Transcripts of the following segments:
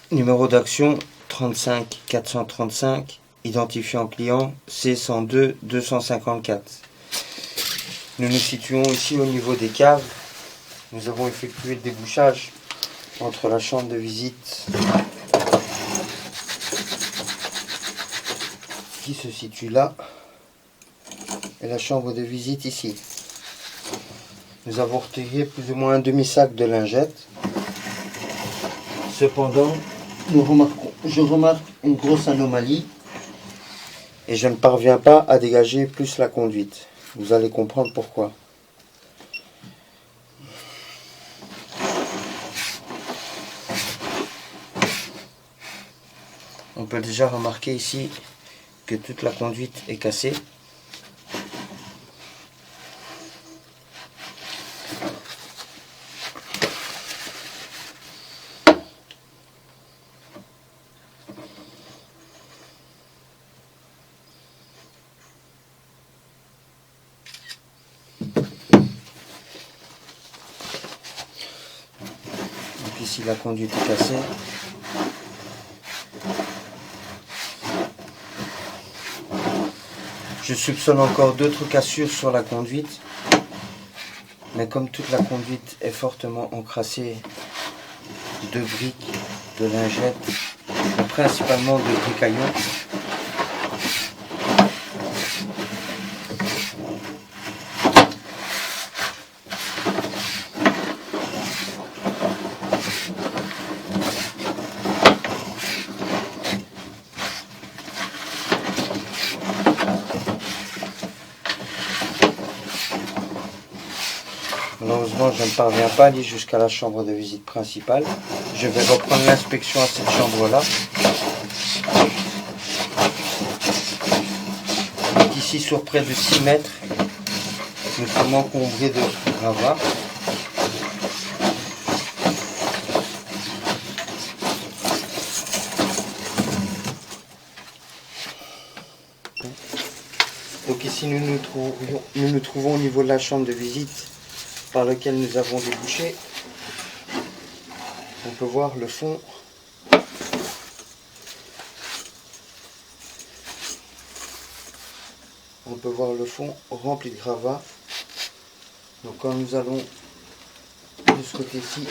Numéro d'action 35 435, identifiant client C102 254. Nous nous situons ici au niveau des caves. Nous avons effectué le débouchage entre la chambre de visite qui se situe là et la chambre de visite ici. Nous avons retiré plus ou moins un demi-sac de lingettes. Cependant, je remarque une grosse anomalie et je ne parviens pas à dégager plus la conduite. Vous allez comprendre pourquoi. On peut déjà remarquer ici que toute la conduite est cassée. Donc ici la conduite est cassée. Je soupçonne encore d'autres cassures sur la conduite, mais comme toute la conduite est fortement encrassée de briques, de lingettes, mais principalement de bricaillons, malheureusement, je ne parviens pas à aller jusqu'à la chambre de visite principale. Je vais reprendre l'inspection à cette chambre-là. Ici, sur près de 6 mètres, nous sommes encombrés de gravats. Donc ici, nous nous trouvons au niveau de la chambre de visite par lequel nous avons débouché. On peut voir le fond. On peut voir le fond rempli de gravats. Donc quand nous allons de ce côté-ci,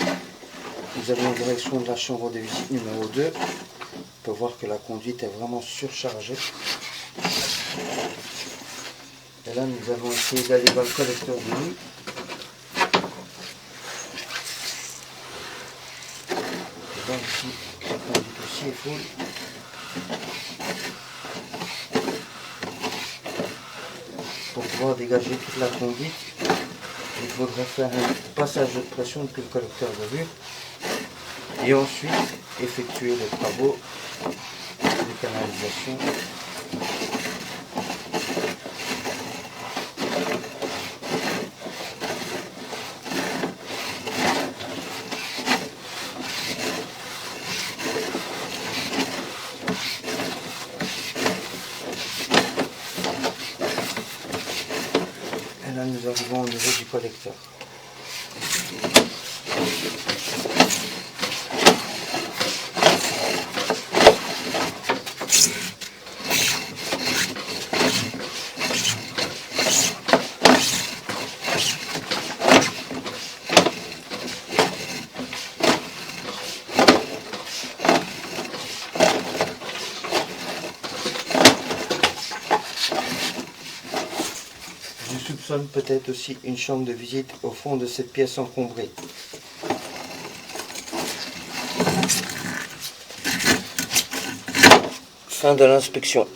nous allons en direction de la chambre de visite numéro 2. On peut voir que la conduite est vraiment surchargée. Et là, nous avons essayé d'aller dans le collecteur de nuit. Donc ici, la conduite aussi est full. Pour pouvoir dégager toute la conduite, il faudrait faire un passage de pression depuis le collecteur de vue et ensuite effectuer les travaux de canalisation. Là, nous arrivons au niveau du collecteur. Je soupçonne peut-être aussi une chambre de visite au fond de cette pièce encombrée. Fin de l'inspection.